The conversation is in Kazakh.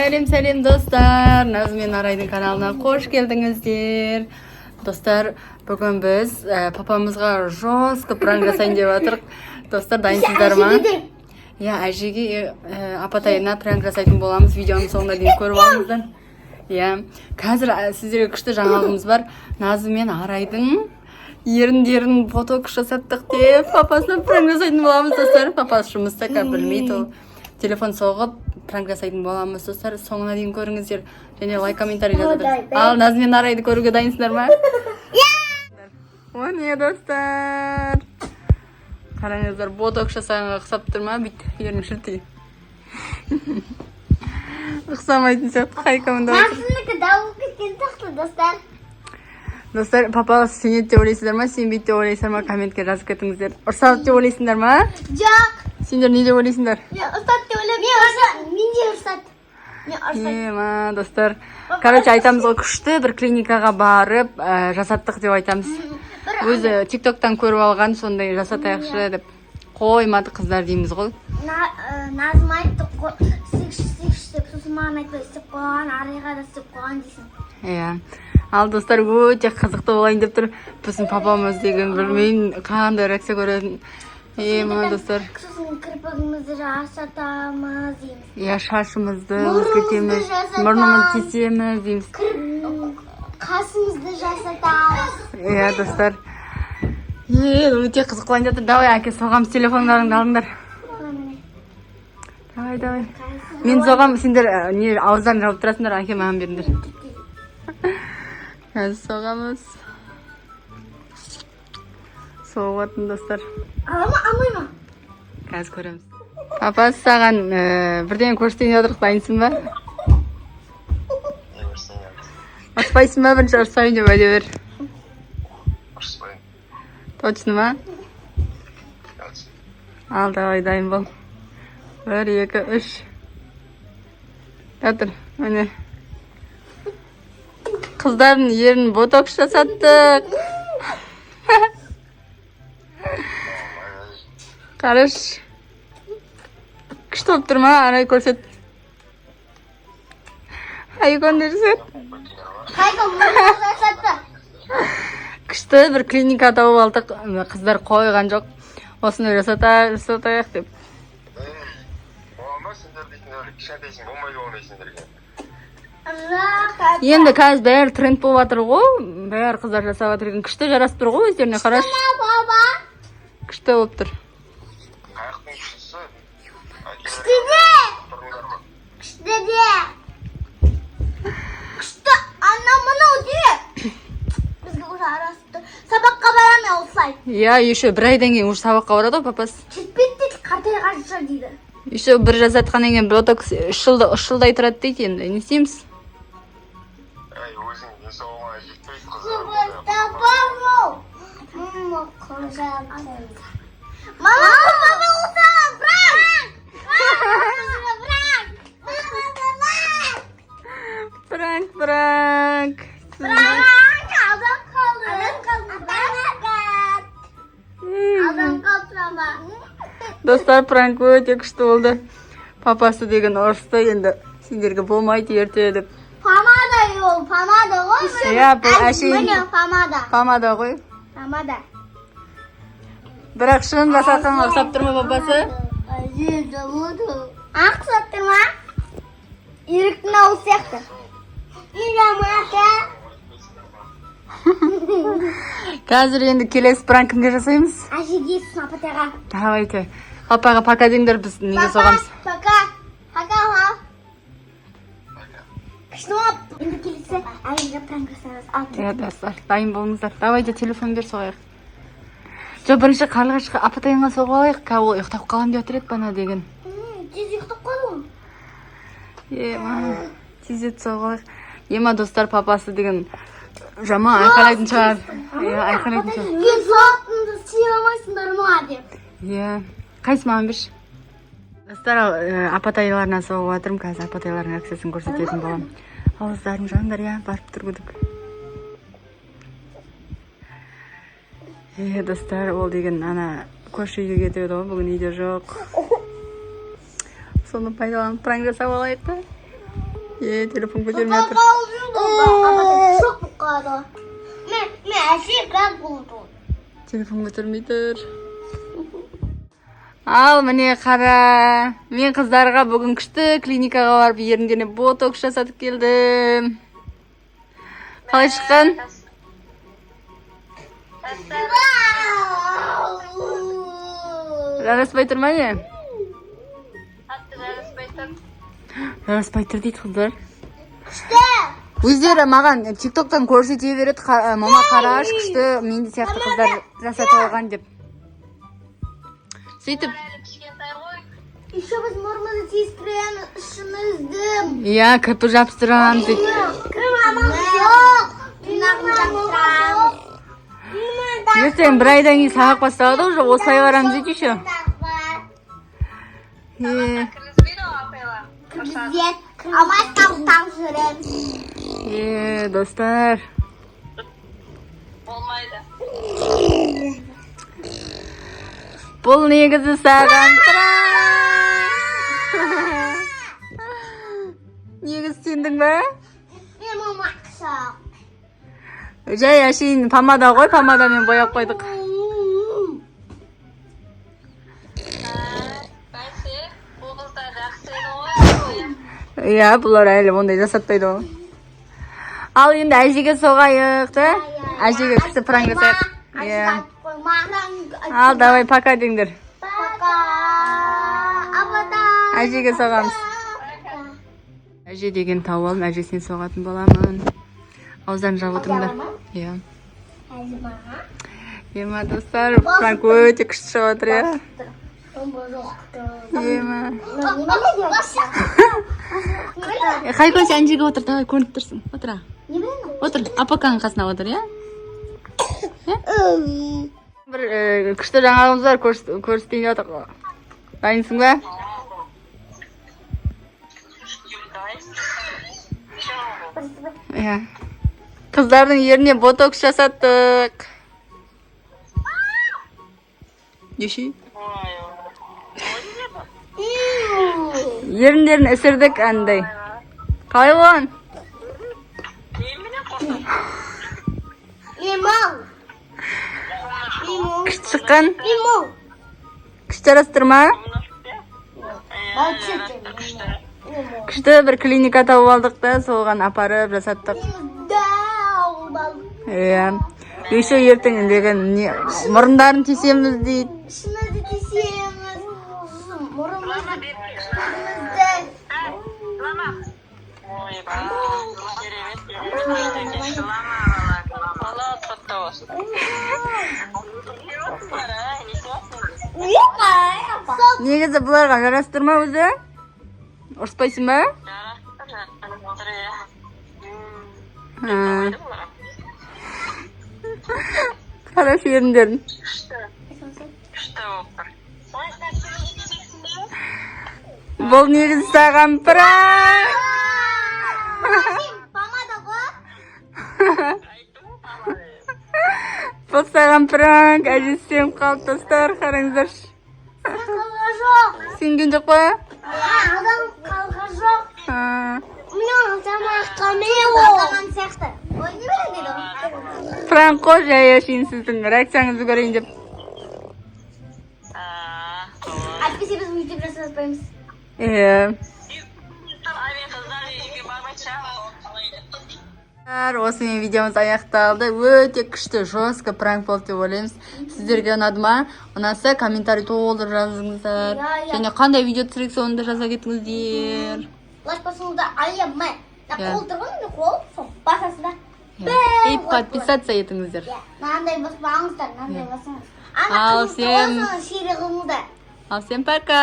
Сәлем достар, Назым мен Арайдың каналына қош келдіңіздер. Достар, бүгін біз папамызға жестко пранк жасайын деп жатырмық. Достар, дайынсыздар ма? Иә, әжеге апатайына пранк жасайтын боламыз. Видеоның соңына дейін көріп алыңыздар. Иә, қазір сіздерге күшті жаңалығымыз бар. Назым мен Арайдың еріндерін ботокс жасаттық деп папасына пранк жасайтын боламыз, достар. Папасы жұмыста, білмейді ол. Телефон соғып пранк жасайтын боламыз, достар. Соңына дейін көріңіздер. Және лайк, комментарий жазыңыздар. Ал Назым мен Арайды көруге дайынсыздар ма? О, не, достар. Қараңыздар, ботокс жасағанға ұқсап тұр ма? Бүйтті, ерін шіртей. Ұқсамайтын сияқты, қайқамында отыр. Назымдікі дауыл кеткен сияқты, достар. Достар, папа сенеді деп ойлайсыздар ма? Сенбейді деп ойлайсыздар ма? Комментке жазып кетіңіздер. Ұрсады деп ойлайсыңдар ма? Жоқ. Сендер не деп ойлайсыңдар? Ұрсады деп ойлаймын. Мен де ұрсады. Достар. Короче, айтамыз ғой, күшті бір клиникаға барып, жасаттық деп айтамыз. Өзі тиктоктан көріп алған, сондай жасатайықшы деп қоймады қыздар дейміз ғой. Назым айтты, істеп, сосын маған айтпай істеп қойған, Арайға да істеп қойған дейсің. Иә. Ал достар, өте қызықты болайын деп тұр. Біздің папамыз деген білмеймін қандай реакция көретін. Достар. Сосын кірпігімізді жасатамыз дейміз. Иә, шашымызды өзгертеміз, мұрнымызды кесеміз дейміз. Қасымызды жасатамыз. Иә, достар. Өте қызық болайын деп тұр. Давай, әке, соғамыз, телефондарыңды алыңдар. Давай. Мен соғам, сендер ауыздарын жауып тұрасыңдар, әке маған беріңдер. Қазір соғамыз. Соғатын, достар. Алмай ма? Қазір көреміз. Папа, саған бірден көрсетейін отырық, дайынсың ба? Ұрыспайсың ба? Бірінші ұрыспайын деп уәде бер. Ұрыспайын. Точно ма? Ал, давай, дайын бол. 1, 2, 3. Жатыр, өне. Қыздардың ерін ботокс жасаттық. Қарыш. Күшті болып тұр ма? Арай көрсет. Айқонды жасат. Күшті бір клиника тауып алдық. Қыздар қойған жоқ. Осыны жасатайық деп. Болма, сендер дейтін өлі кішкентайсың, болмайды болмайсыңдерге. Енді қазір бәрі тренд болып жатыр ғой. Бәрі қыздар жасап жатыр екен. Күшті жарасып тұр ғой өздеріне, қараш. Күшті болып тұр. Қайықтың күштісі. Күшті, ана мынау де. Бізге уже арасып тұр. Сабаққа барамын олсай. Иә, еще бір айдан кейін уже сабаққа барады ғой папас. Жетпейді дейді, қартайға жүр дейді. Еще бір жасатқаннан кейін ботокс 3 жылдай тұрады дейді енді. Не істейміз? Өзің денсаулығыңа жетпейді Мама, папа ұлсаған, Пранк. Адам қалды. Достар, пранк өте күшті болды. Папасы деген ұрысты, енді сендерге болмайды ерте деп. Помада ғой. Иә, бұл әшейін. Помада ғой. Помада. Бірақ шын жасатқан ұқсап тұр ма папасы? Ақсап тұр ма? Еріктің ауыз сияқты. Қазір енді келесі пранкінге жасаймыз. Әжеге сұн апатайға. Давайте. Папаға пока деңдер, біз неге соғамыз. Пока. Күшті оп. Енді келесі әжеге пранк жасаймыз. Иә, достар, дайын болыңыздар. Давайте телефон бер соғайық. Жо, бірінші қарлығашқа апатайынға соғып алайық. Ол ұйықтап қалам деп отыр бана деген. Тез ұйықтап қалуым. Тезет соғып алайық. Ема, достар, папасы деген жаман айқайлайтын шығар. Айқайлайтын шығар. Мен соғатынды сүйе алмайсыңдар ма деп. Қайсы маған берші? Достар, апатайларына соғып жатырмын. Қазір апатайлардың акциясын көрсететін болам. Ауыздарын жандар, барып тұр күдік. Достар, ол деген ана көрші үйге кетеді ғой, бүгін үйде жоқ. Соны пайдаланып пранк жасап алайық та. Telefon көтермей жатыр. Шок болып қалды. Мен әсер как болды. Телефон көтермей тұр. Ал міне қара. Мен қыздарға бүгін күшті клиникаға барып еріндеріне ботокс жасатып келдім. Қалай шыққан? Жараспай тұр ма не? Жараспай тұр дейді қыздар. Өздері маған тиктоктан көрсете береді, мама қараш күшті мен сияқты қыздар жасатып алған деп. Сөйтіп. Еще біз мұрнымызды тиістіреміз, ішімізді. Иә, кірпі жапсырамыз дейді. Жоқ. Тырнағын жапсырамыз. Ертең бір айдан кейін сағақ басталады уже, осылай барамыз дейді еще. Кіргізет. Амай тауықтан жүреміз. Достар. Болмайды. Бұл негізі саған негізі сендің бе? Мен мамақша. Жай әшейін помада ғой, помадамен бояп қойдық. Бәсе, бұл қыздар жақсы еді ғой. Иә, бұлар әлі ондай жасатпайды ғой. Ал енді әжеге соғайық, да? Әжеге кісі пранк жасайық. Ал, давай, пока деңдер. Пока. Абада. Әжеге соғамыз. Әже деген тауып алып, әжесіне соғатын боламын. Ауыздарын жауып отырыңдар. Иә. Ема, достар, пранк өте күшті шығып отыр, иә? Ема. Қай сен әнжеге отыр, давай, көрініп тұрсың. Отыра. Отыр, апаканың қасына отыр, иә? Бір күшті жаңалығымыз бар, көріспейін отыр. Дайынсың ба? Иә. Қыздардың еріне ботокс жасаттық. Неше? Еріндерін өсірдік андай. Қалай болған? Лимон. Күшті шыққан? Лимон. Күшті жарастырма? Күшті бір клиника тауып алдық та, соған апарып жасаттық. Иә. Еще ертең мұрындарын тесеміз дейді. Шынады тесеміз. Мұрымызды. Негізі бұларға жарастырма өзі? Ұрыспайсың ба? Қараш еріндерін. Бұл негізі саған пранк. Помада ғой? Бұл саған пранк. Әжесі сеніп қалды, достар, қараңыздаршы. Қалға жоқ. Сенген жоқ па? Адам қалға жоқ. Мен сияқты. Ой, не береді ол? Пранк қой, жай әшейін сіздің реакцияңызды көрейін деп. Әйтпесе біз мектеп жасаспаймыз. Иә. Осымен видеомыз аяқталды. Өте күшті, жестко пранк болды деп ойлаймыз. Сіздерге ұнады ма? Ұнаса комментарий толтырып жазыңыздар. Және қандай видео түсірсек соны да жаза кетіңіздер. Лайк басыңызды аямай. Қол тұрғын, қол басасыздар. И подписаться етіңіздер. Мынандай баспаңыздар, мынандай басыңыз. Ал всем Шире қылыңыздар. пока.